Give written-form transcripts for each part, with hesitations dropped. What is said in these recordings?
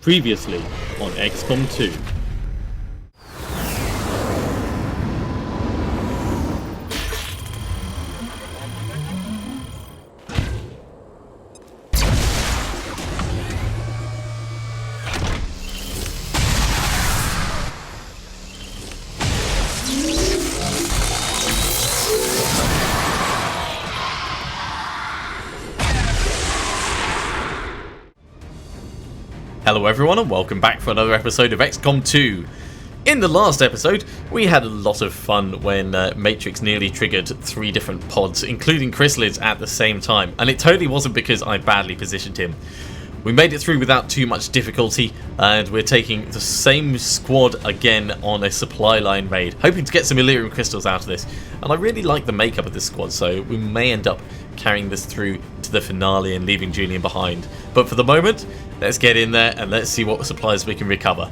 Previously on XCOM 2. Hello everyone and welcome back for another episode of XCOM 2. In the last episode, we had a lot of fun when Matrix nearly triggered 3 different pods, including Chrysalids at the same time, and it totally wasn't because I badly positioned him. We made it through without too much difficulty, and we're taking the same squad again on a supply line raid, hoping to get some Illyrium crystals out of this. And I really like the makeup of this squad, so we may end up carrying this through to the finale and leaving Julian behind. But for the moment, let's get in there and let's see what supplies we can recover.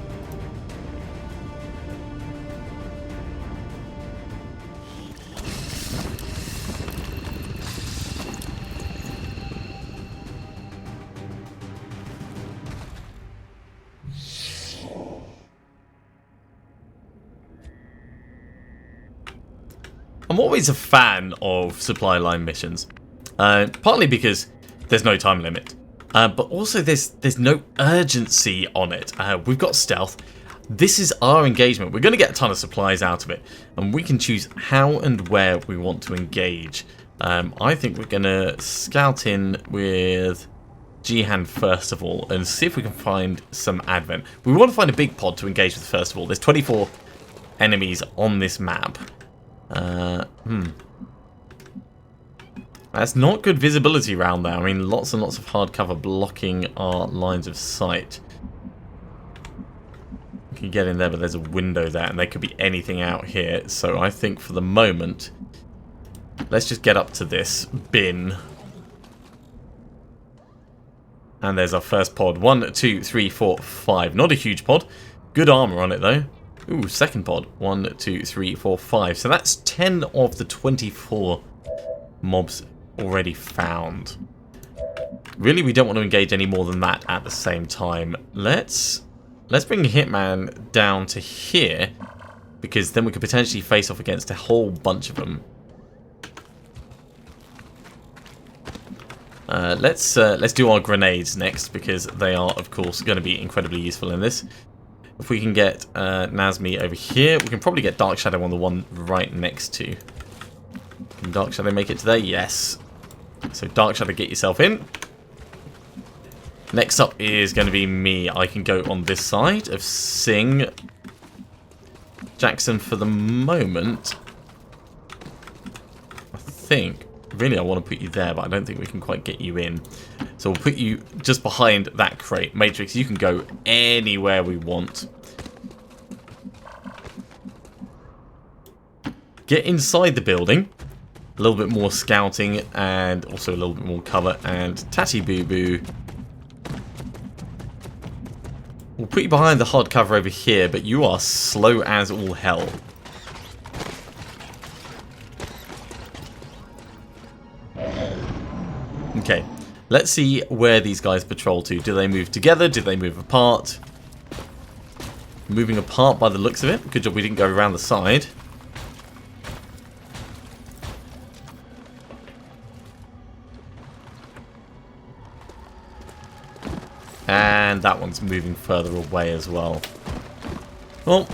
I'm always a fan of supply line missions, partly because there's no time limit, but also there's no urgency on it. We've got stealth. This is our engagement. We're going to get a ton of supplies out of it, and we can choose how and where we want to engage. I think we're going to scout in with Jihan first of all and see if we can find some Advent. We want to find a big pod to engage with first of all. There's 24 enemies on this map. That's not good visibility around there. I mean, lots and lots of hard cover blocking our lines of sight. You can get in there, but there's a window there, and there could be anything out here. So I think for the moment, let's just get up to this bin. And there's our first pod. 1, 2, 3, 4, 5. Not a huge pod. Good armor on it, though. Ooh, second pod. 1, 2, 3, 4, 5. So that's 10 of the 24 mobs already found. Really, we don't want to engage any more than that at the same time. Let's bring Hitman down to here, because then we could potentially face off against a whole bunch of them. Let's do our grenades next, because they are, of course, going to be incredibly useful in this. If we can get Nazmi over here, we can probably get Dark Shadow on the one right next to. Can Dark Shadow make it to there? Yes. So Dark Shadow, get yourself in. Next up is going to be me. I can go on this side of Singh. Jackson for the moment. I think. Really, I want to put you there, but I don't think we can quite get you in. So we'll put you just behind that crate. Matrix, you can go anywhere we want. Get inside the building. A little bit more scouting and also a little bit more cover. And Tatty Boo Boo. We'll put you behind the hard cover over here, but you are slow as all hell. Okay, let's see where these guys patrol to. Do they move together? Do they move apart? Moving apart by the looks of it. Good job we didn't go around the side. And that one's moving further away as well. Well,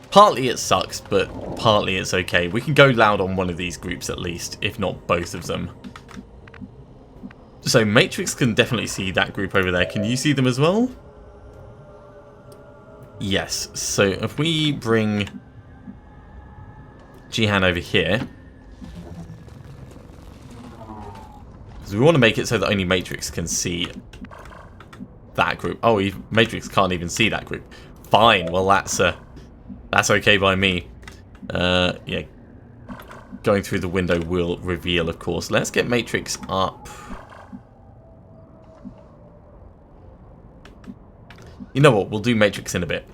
partly it sucks, but partly it's okay. We can go loud on one of these groups at least, if not both of them. So Matrix can definitely see that group over there. Can you see them as well? Yes. So if we bring Jihan over here, because we want to make it so that only Matrix can see that group. Oh, Matrix can't even see that group. Fine. Well, that's okay by me. Yeah. Going through the window will reveal, of course. Let's get Matrix up. You know what, we'll do Matrix in a bit.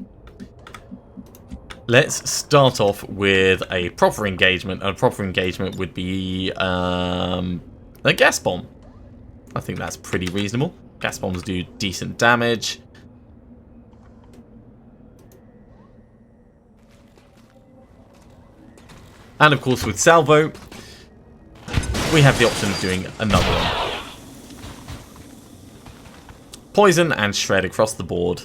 Let's start off with a proper engagement. A proper engagement would be a gas bomb. I think that's pretty reasonable. Gas bombs do decent damage. And of course with Salvo, we have the option of doing another one. Poison and Shred across the board.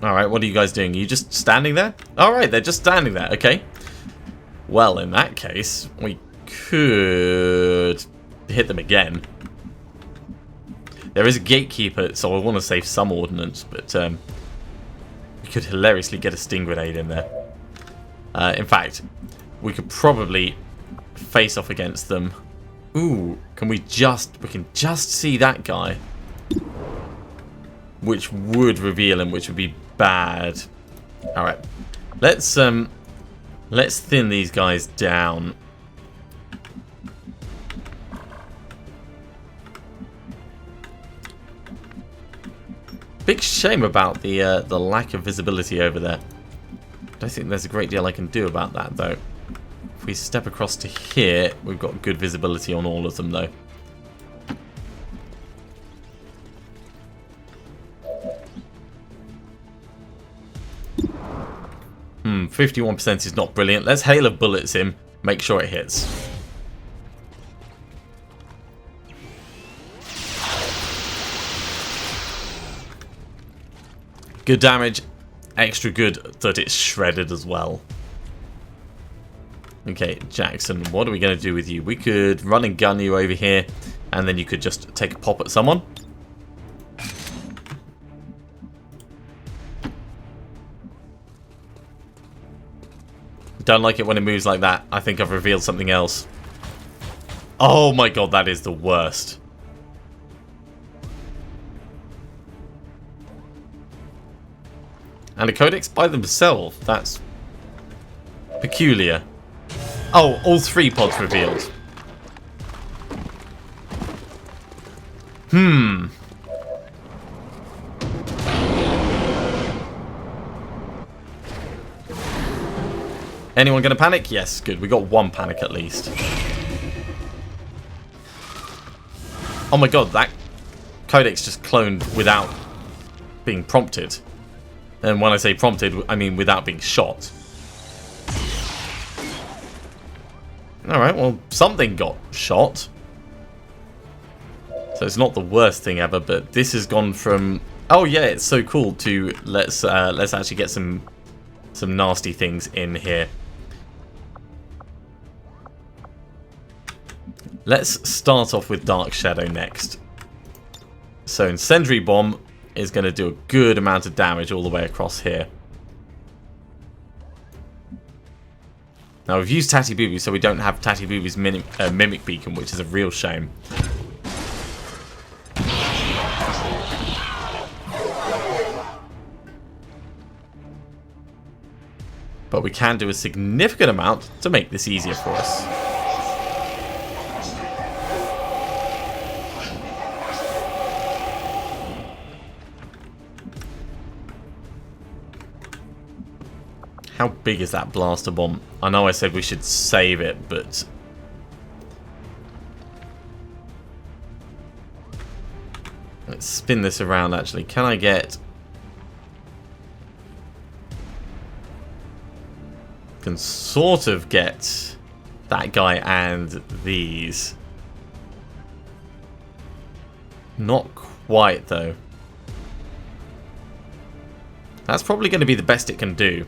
Alright, what are you guys doing? Are you just standing there? Alright, they're just standing there. Okay. Well, in that case, we could hit them again. There is a gatekeeper, so I want to save some ordnance, but we could hilariously get a sting grenade in there. In fact, we could probably face off against them. Ooh, we can just see that guy. Which would reveal him, which would be bad. Alright. Let's thin these guys down. Big shame about the lack of visibility over there. I don't think there's a great deal I can do about that, though. If we step across to here, we've got good visibility on all of them, though. 51% is not brilliant. Let's hail of bullets him. Make sure it hits. Good damage. Extra good that it's shredded as well. Okay, Jackson, what are we going to do with you? We could run and gun you over here, and then you could just take a pop at someone. Don't like it when it moves like that. I think I've revealed something else. Oh my god, that is the worst. And a codex by themselves. That's peculiar. Oh, all 3 pods revealed. Anyone gonna panic? Yes, good. We got 1 panic at least. Oh my god, that codex just cloned without being prompted. And when I say prompted, I mean without being shot. Alright, well, something got shot. So it's not the worst thing ever, but this has gone from, oh yeah, it's so cool, to let's actually get some nasty things in here. Let's start off with Dark Shadow next. So Incendiary Bomb is going to do a good amount of damage all the way across here. Now we've used Tatty Boo Boo, so we don't have Tatty Boo Boo's Mimic Beacon, which is a real shame. But we can do a significant amount to make this easier for us. How big is that blaster bomb? I know I said we should save it, but... let's spin this around, actually. Can I get... can sort of get that guy and these. Not quite, though. That's probably going to be the best it can do.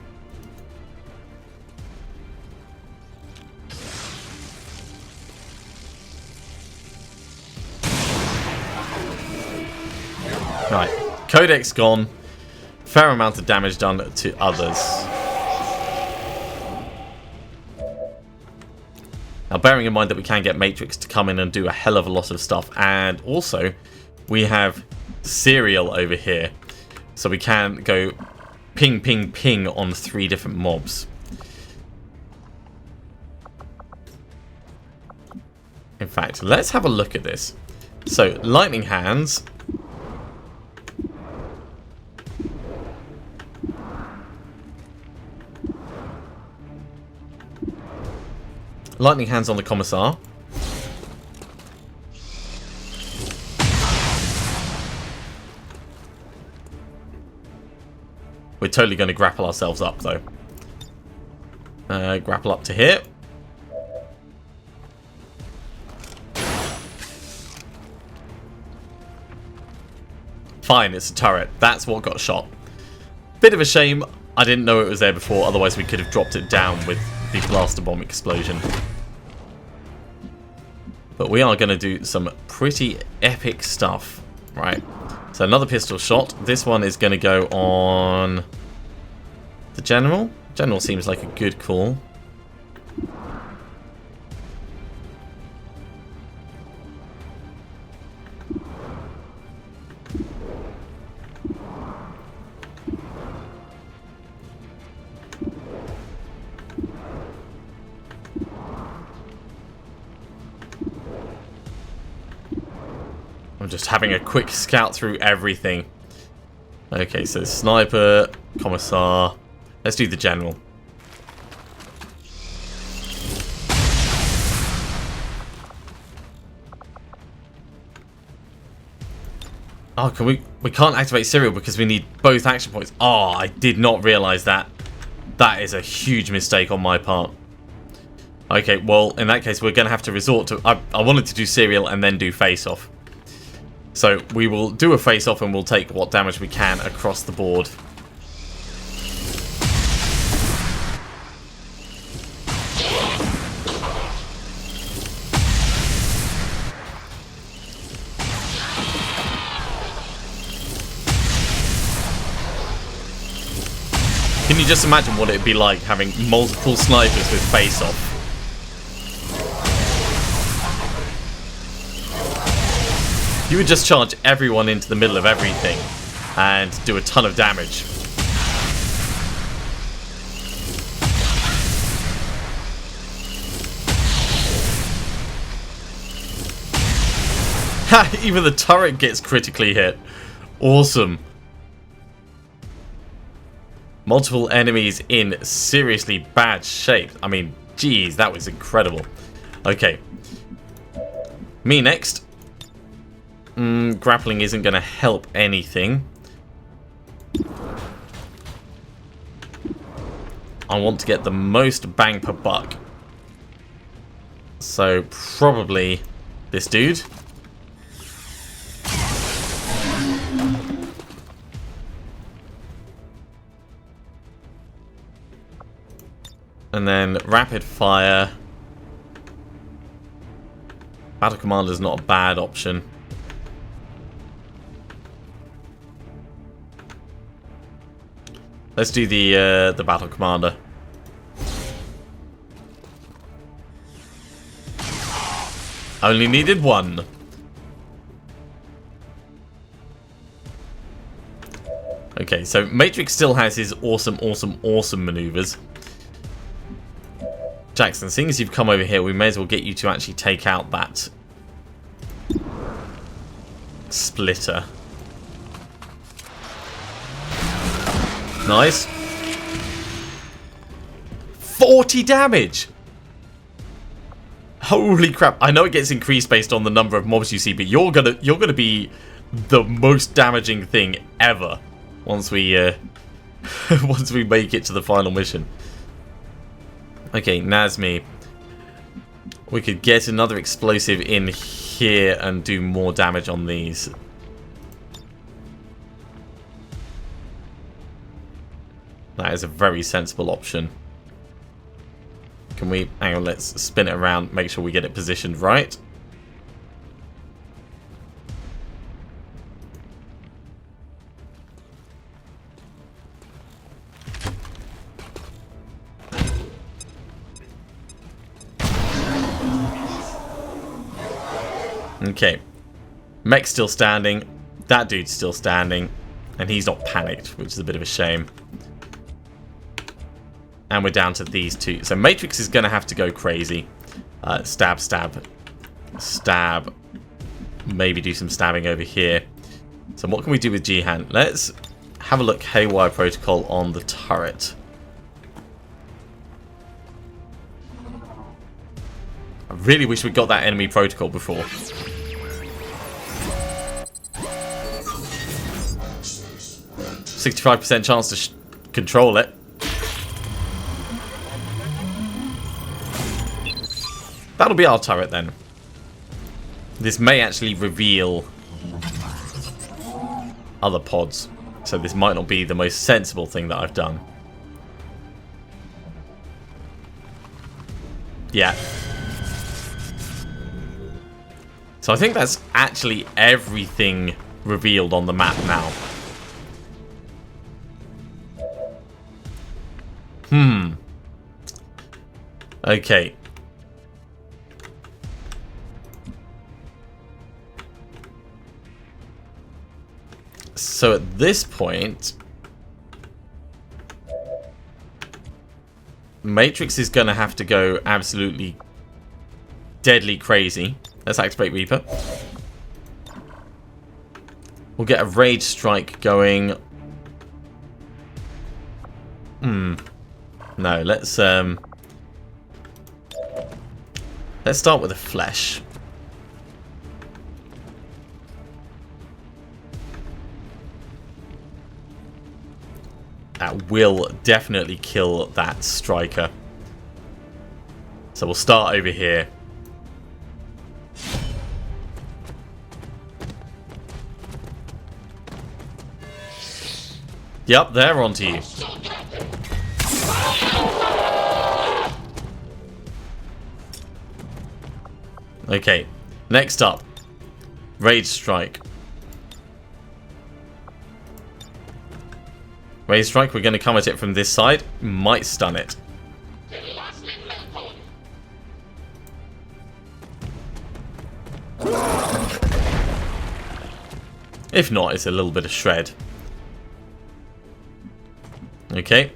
Right, Codex gone. Fair amount of damage done to others. Now, bearing in mind that we can get Matrix to come in and do a hell of a lot of stuff, and also we have Serial over here, so we can go ping, ping, ping on 3 different mobs. In fact, let's have a look at this. So, Lightning Hands. Lightning Hands on the Commissar. We're totally going to grapple ourselves up, though. Grapple up to here. Fine, it's a turret. That's what got shot. Bit of a shame. I didn't know it was there before, otherwise we could have dropped it down with the blaster bomb explosion. But we are going to do some pretty epic stuff. Right. So another pistol shot. This one is going to go on the General. General seems like a good call. I'm just having a quick scout through everything. Okay, so sniper, commissar. Let's do the general. Oh, can we can't activate serial because we need both action points. Oh, I did not realize that. That is a huge mistake on my part. Okay, well, in that case, we're going to have to resort to... I wanted to do serial and then do face-off. So we will do a face-off and we'll take what damage we can across the board. Can you just imagine what it'd be like having multiple snipers with face-off? You would just charge everyone into the middle of everything and do a ton of damage. Ha! Even the turret gets critically hit. Awesome. Multiple enemies in seriously bad shape. I mean, geez, that was incredible. Okay. Me next. Grappling isn't going to help anything. I want to get the most bang per buck. So, probably this dude. And then rapid fire. Battle Commander is not a bad option. Let's do the Battle Commander. Only needed one. Okay, so Matrix still has his awesome maneuvers. Jackson, seeing as you've come over here, we may as well get you to actually take out that splitter. Nice. 40 damage! Holy crap. I know it gets increased based on the number of mobs you see, but you're gonna be the most damaging thing ever once we once we make it to the final mission. Okay, Nazmi. We could get another explosive in here and do more damage on these. That is a very sensible option. Can we... hang on, let's spin it around, make sure we get it positioned right. Okay. Mech's still standing. That dude's still standing. And he's not panicked, which is a bit of a shame. And we're down to these two. So Matrix is going to have to go crazy. Stab, stab, stab. Maybe do some stabbing over here. So what can we do with Jihan? Let's have a look. Haywire Protocol on the turret. I really wish we got that enemy protocol before. 65% chance to control it. That'll be our turret then. This may actually reveal other pods, so this might not be the most sensible thing that I've done. Yeah. So I think that's actually everything revealed on the map now. Okay. So at this point, Matrix is going to have to go absolutely deadly crazy. Let's activate Reaper. We'll get a Rage Strike going. No, let's start with the Flesh. That will definitely kill that Striker. So we'll start over here. Yep, they're onto you. Okay, next up, Rage Strike. Rage Strike, we're going to come at it from this side. Might stun it. If not, it's a little bit of shred. Okay.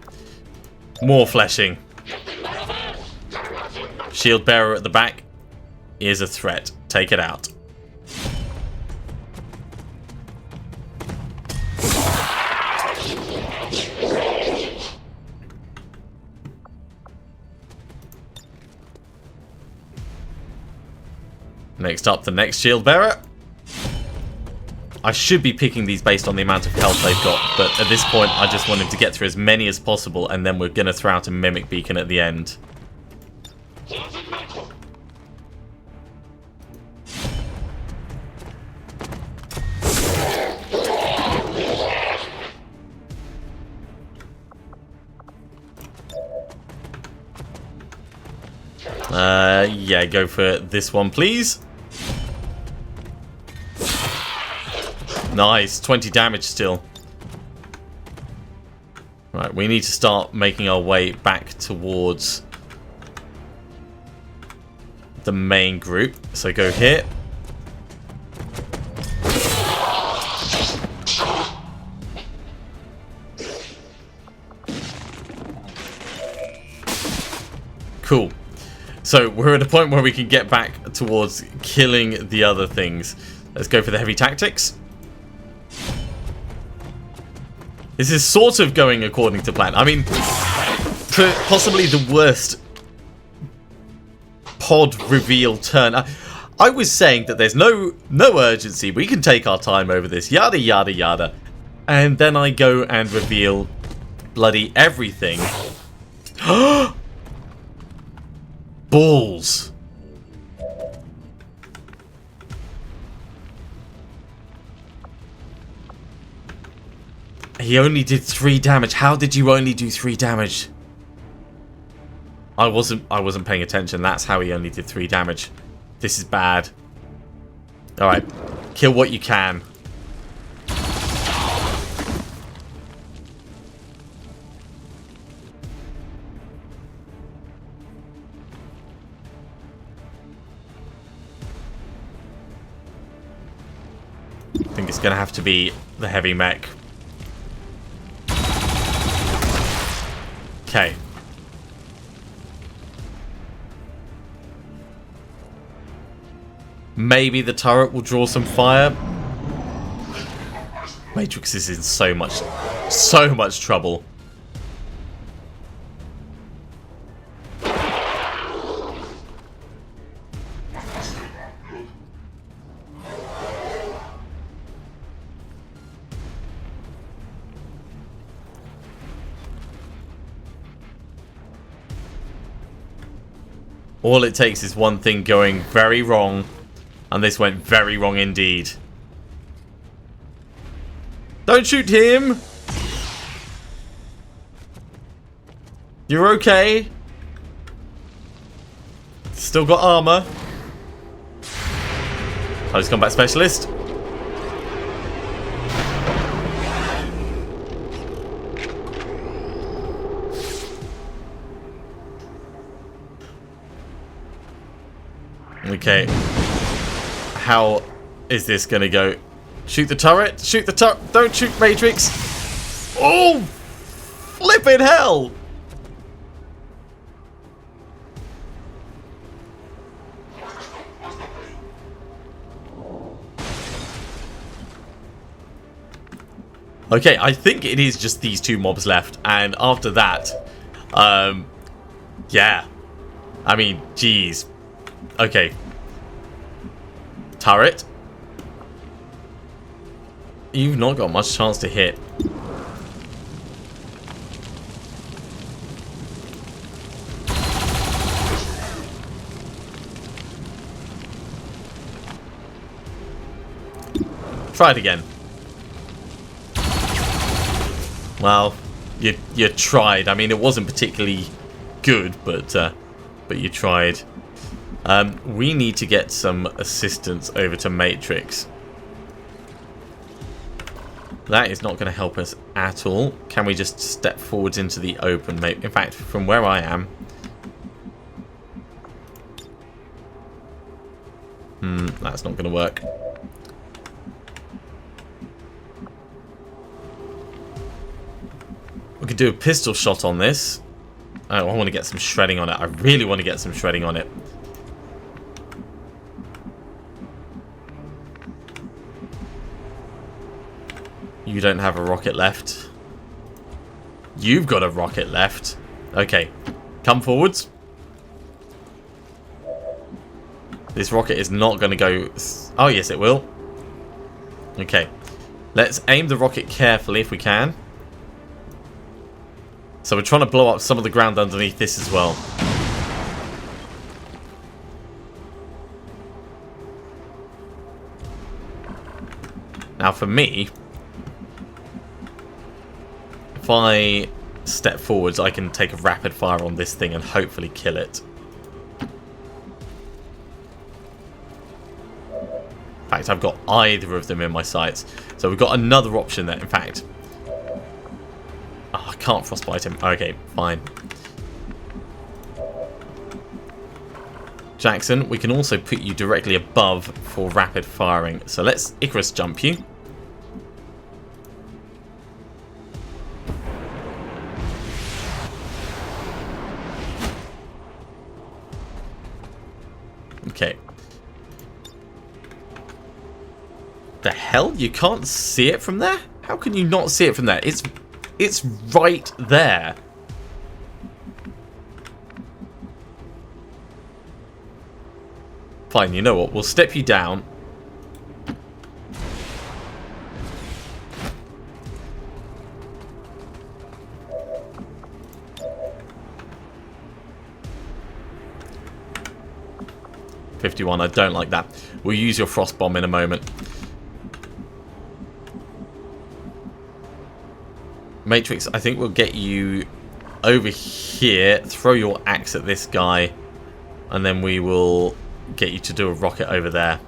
More fleshing. Shield Bearer at the back is a threat. Take it out. Next up, the next Shield Bearer. I should be picking these based on the amount of health they've got, but at this point I just want him to get through as many as possible, and then we're going to throw out a Mimic Beacon at the end. Yeah, go for this one, please. Nice, 20 damage still. Right, we need to start making our way back towards the main group. So go here. Cool. So we're at a point where we can get back towards killing the other things. Let's go for the heavy tactics. This is sort of going according to plan. I mean, possibly the worst pod reveal turn. I was saying that there's no urgency. We can take our time over this. Yada, yada, yada. And then I go and reveal bloody everything. Balls. He only did 3 damage. How did you only do 3 damage? I wasn't paying attention. That's how he only did 3 damage. This is bad. Alright. Kill what you can. I think it's going to have to be the heavy mech. Okay. Maybe the turret will draw some fire. Matrix is in so much trouble. All it takes is one thing going very wrong, and this went very wrong indeed. Don't shoot him! You're okay. Still got armor. Close combat specialist. Okay. How is this gonna go? Shoot the turret! Shoot the turret! Don't shoot Matrix! Oh! Flippin' hell! Okay, I think it is just these two mobs left, and after that, yeah. I mean, geez. Okay. Turret. You've not got much chance to hit. Try it again. Well, you tried. I mean, it wasn't particularly good, but you tried. We need to get some assistance over to Matrix. That is not going to help us at all. Can we just step forwards into the open? In fact, from where I am... that's not going to work. We could do a pistol shot on this. Oh, I want to get some shredding on it. I really want to get some shredding on it. You don't have a rocket left. You've got a rocket left. Okay. Come forwards. This rocket is not going to go... Oh, yes, it will. Okay. Let's aim the rocket carefully if we can. So we're trying to blow up some of the ground underneath this as well. Now for me... If I step forwards, I can take a rapid fire on this thing and hopefully kill it. In fact, I've got either of them in my sights. So we've got another option there. In fact, oh, I can't frostbite him. Okay, fine. Jackson, we can also put you directly above for rapid firing. So let's Icarus jump you. Okay. The hell? You can't see it from there? How can you not see it from there? It's right there. Fine, you know what? We'll step you down. .51, I don't like that. We'll use your frost bomb in a moment. Matrix, I think we'll get you over here, throw your axe at this guy, and then we will get you to do a rocket over there.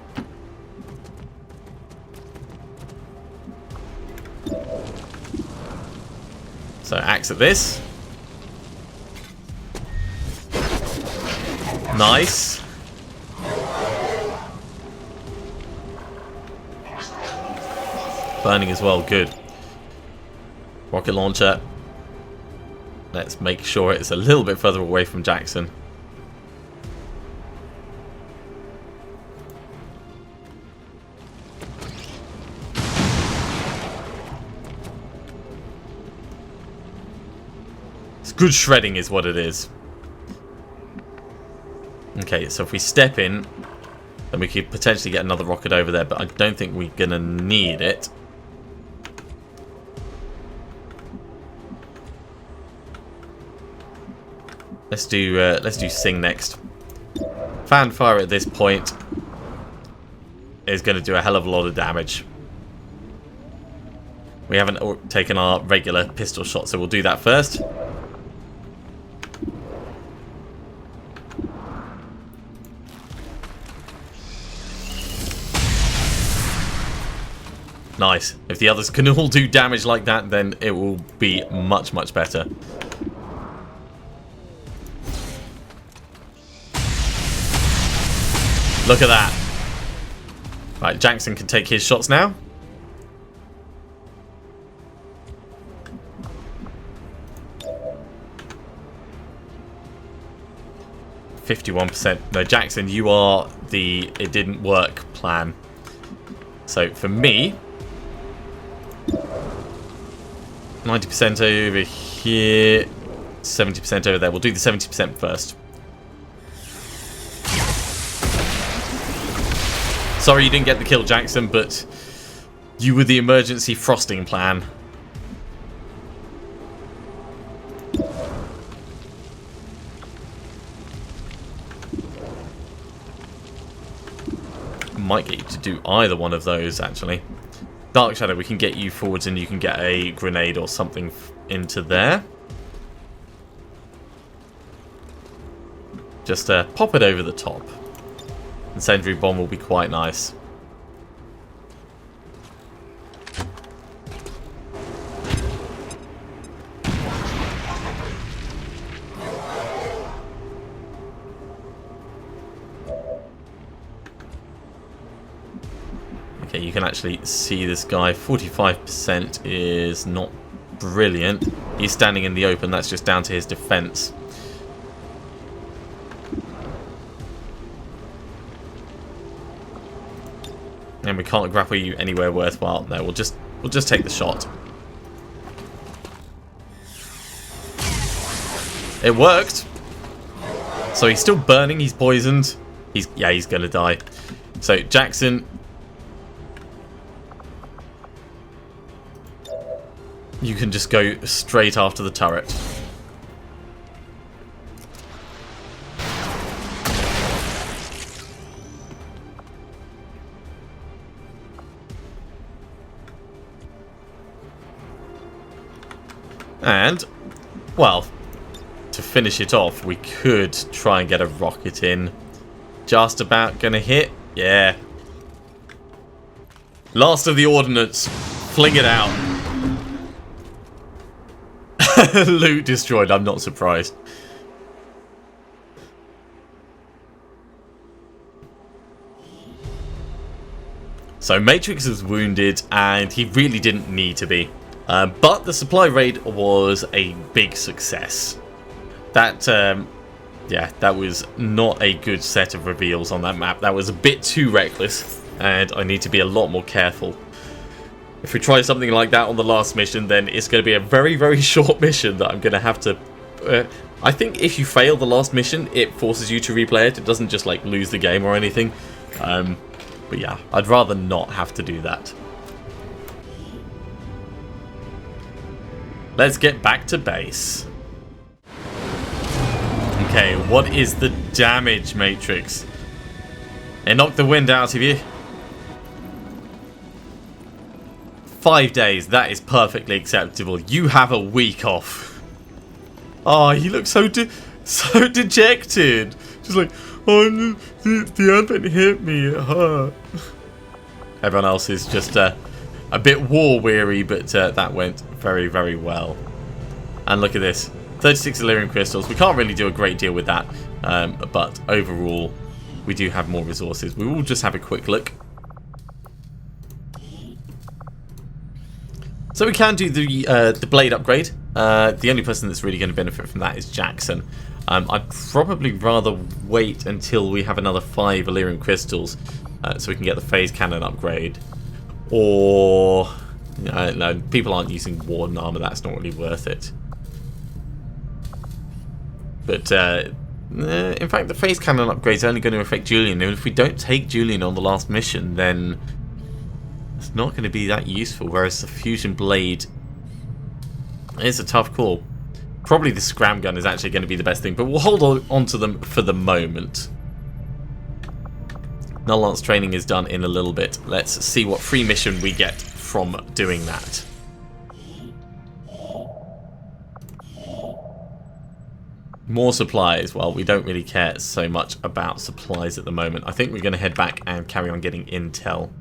So axe at this. Nice. Burning as well, good. Rocket launcher. Let's make sure it's a little bit further away from Jackson. It's good shredding is what it is. Okay, so if we step in, then we could potentially get another rocket over there, but I don't think we're going to need it. Let's do Sing next. Fanfire at this point is going to do a hell of a lot of damage. We haven't taken our regular pistol shot, so we'll do that first. Nice. If the others can all do damage like that, then it will be much, much better. Look at that. Right, Jackson can take his shots now. %. No, Jackson, you are the it didn't work plan. So for me, 90% over here, 70% over there. We'll do the 70% first. Sorry you didn't get the kill, Jackson, but you were the emergency frosting plan. Might get you to do either one of those, actually. Dark Shadow, we can get you forwards and you can get a grenade or something into there. Just pop it over the top. Incendiary bomb will be quite nice. Okay, you can actually see this guy. 45% is not brilliant. He's standing in the open. That's just down to his defense. And we can't grapple you anywhere worthwhile. No, we'll just take the shot. It worked. So he's still burning. He's poisoned. He's gonna die. So Jackson, you can just go straight after the turret. And, well, to finish it off, we could try and get a rocket in. Just about gonna hit. Yeah. Last of the ordnance. Fling it out. Loot destroyed. I'm not surprised. So Matrix was wounded, and he really didn't need to be. But the supply raid was a big success. That, yeah, that was not a good set of reveals on that map. That was a bit too reckless, and I need to be a lot more careful. If we try something like that on the last mission, then it's going to be a very, very short mission that I'm going to have to... I think if you fail the last mission, it forces you to replay it. It doesn't just, like, lose the game or anything. But yeah, I'd rather not have to do that. Let's get back to base. Okay, what is the damage, Matrix? It knocked the wind out of you. 5 days, that is perfectly acceptable. You have a week off. Oh, he looks so dejected. Just like, oh, the advent hit me, it hurt. Everyone else is just a bit war weary, but that went very, very well. And look at this, 36 Delirium Crystals. We can't really do a great deal with that, but overall, we do have more resources. We will just have a quick look. So we can do the blade upgrade. The only person that's really going to benefit from that is Jackson. I'd probably rather wait until we have another 5 Delirium Crystals, so we can get the phase cannon upgrade. Or no, people aren't using Warden armor. That's not really worth it. But in fact, the phase cannon upgrade is only going to affect Julian. And if we don't take Julian on the last mission, then it's not going to be that useful. Whereas the fusion blade is a tough call. Probably the scram gun is actually going to be the best thing, but we'll hold on to them for the moment. Null Lance training is done in a little bit. Let's see what free mission we get from doing that. More supplies. Well, we don't really care so much about supplies at the moment. I think we're going to head back and carry on getting intel.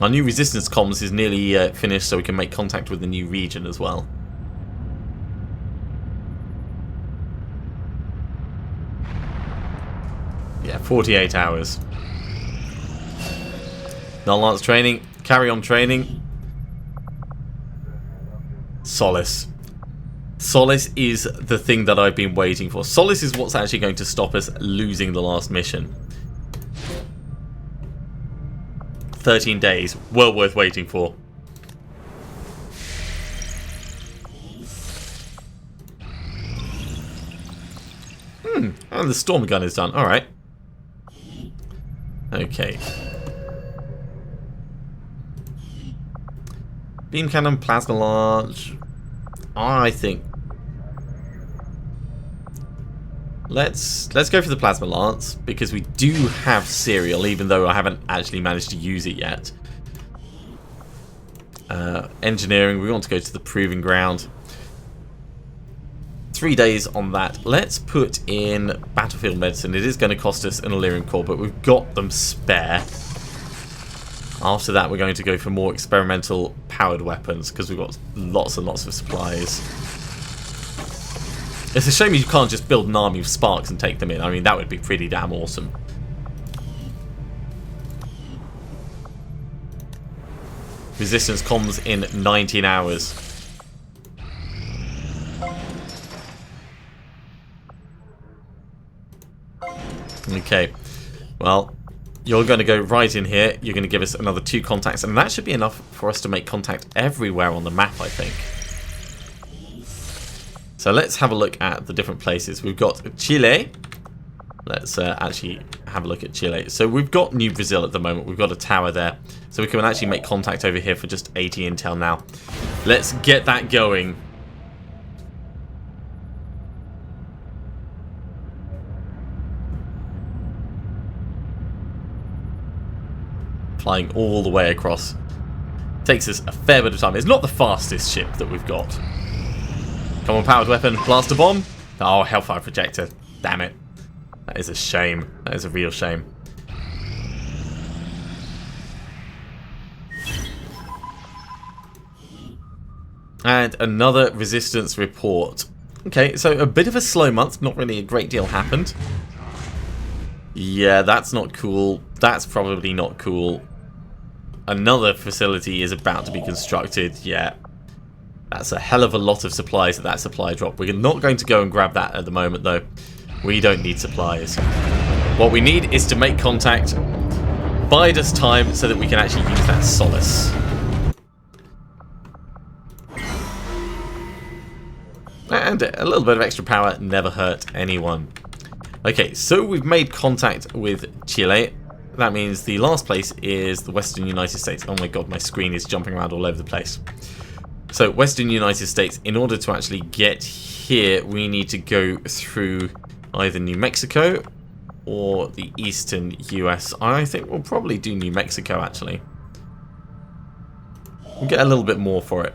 Our new resistance comms is nearly finished, so we can make contact with the new region as well. Yeah, 48 hours. Null Lance training. Carry on training. Solace. Solace is the thing that I've been waiting for. Solace is what's actually going to stop us losing the last mission. 13 days. Well worth waiting for. And the storm gun is done. Alright. Okay. Beam cannon, plasma launch. I think let's go for the plasma lance because we do have serial, even though I haven't actually managed to use it yet. Engineering, we want to go to the proving ground. 3 days on that. Let's put in battlefield medicine. It is going to cost us an Illyrian core, but we've got them spare. After that, we're going to go for more experimental powered weapons because we've got lots and lots of supplies. It's a shame you can't just build an army of sparks and take them in. I mean, that would be pretty damn awesome. Resistance comms in 19 hours. Okay, well, you're going to go right in here. You're going to give us another 2 contacts, and that should be enough for us to make contact everywhere on the map, I think. So let's have a look at the different places. We've got Chile. Let's actually have a look at Chile. So we've got New Brazil at the moment. We've got a tower there. So we can actually make contact over here for just 80 intel now. Let's get that going. Flying all the way across. Takes us a fair bit of time. It's not the fastest ship that we've got. Come on, powered weapon. Blaster bomb. Oh, Hellfire projector. Damn it. That is a shame. That is a real shame. And another resistance report. Okay, so a bit of a slow month. Not really a great deal happened. Yeah, that's not cool. That's probably not cool. Another facility is about to be constructed. Yeah. That's a hell of a lot of supplies at that supply drop. We're not going to go and grab that at the moment, though. We don't need supplies. What we need is to make contact, bide us time so that we can actually use that solace. And a little bit of extra power never hurt anyone. Okay, so we've made contact with Chile. That means the last place is the Western United States. Oh my god, my screen is jumping around all over the place. So, Western United States, in order to actually get here, we need to go through either New Mexico or the eastern US. I think we'll probably do New Mexico, actually. We'll get a little bit more for it.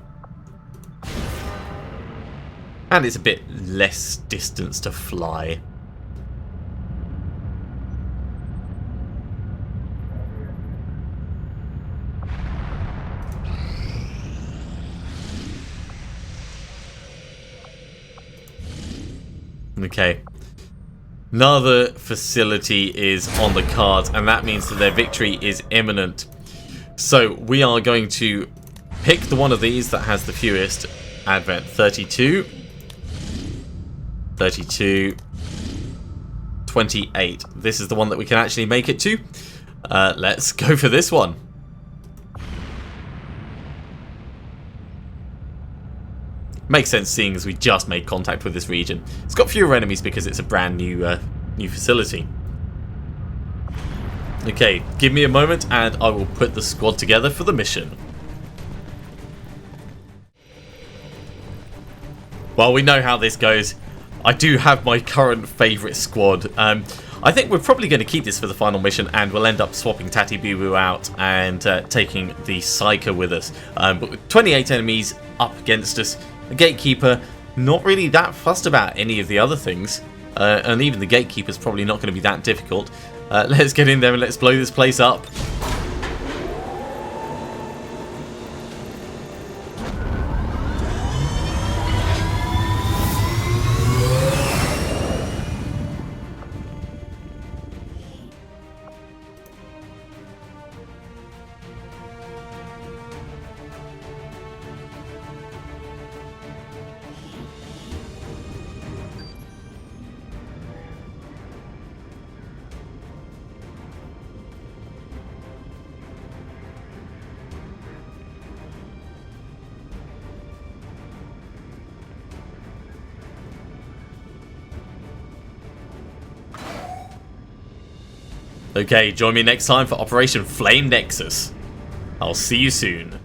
And it's a bit less distance to fly. Okay. Another facility is on the cards, and that means that their victory is imminent. So we are going to pick the one of these that has the fewest advent. 32. 32. 28. This is the one that we can actually make it to. Let's go for this one. Makes sense seeing as we just made contact with this region. It's got fewer enemies because it's a brand new new facility. Okay, give me a moment and I will put the squad together for the mission. Well, we know how this goes. I do have my current favourite squad. I think we're probably going to keep this for the final mission, and we'll end up swapping Tatty Boo Boo out and taking the Psyker with us. But with 28 enemies up against us, the Gatekeeper not really that fussed about any of the other things, and even the Gatekeeper's probably not going to be that difficult. Let's get in there and let's blow this place up. Okay, join me next time for Operation Flame Nexus. I'll see you soon.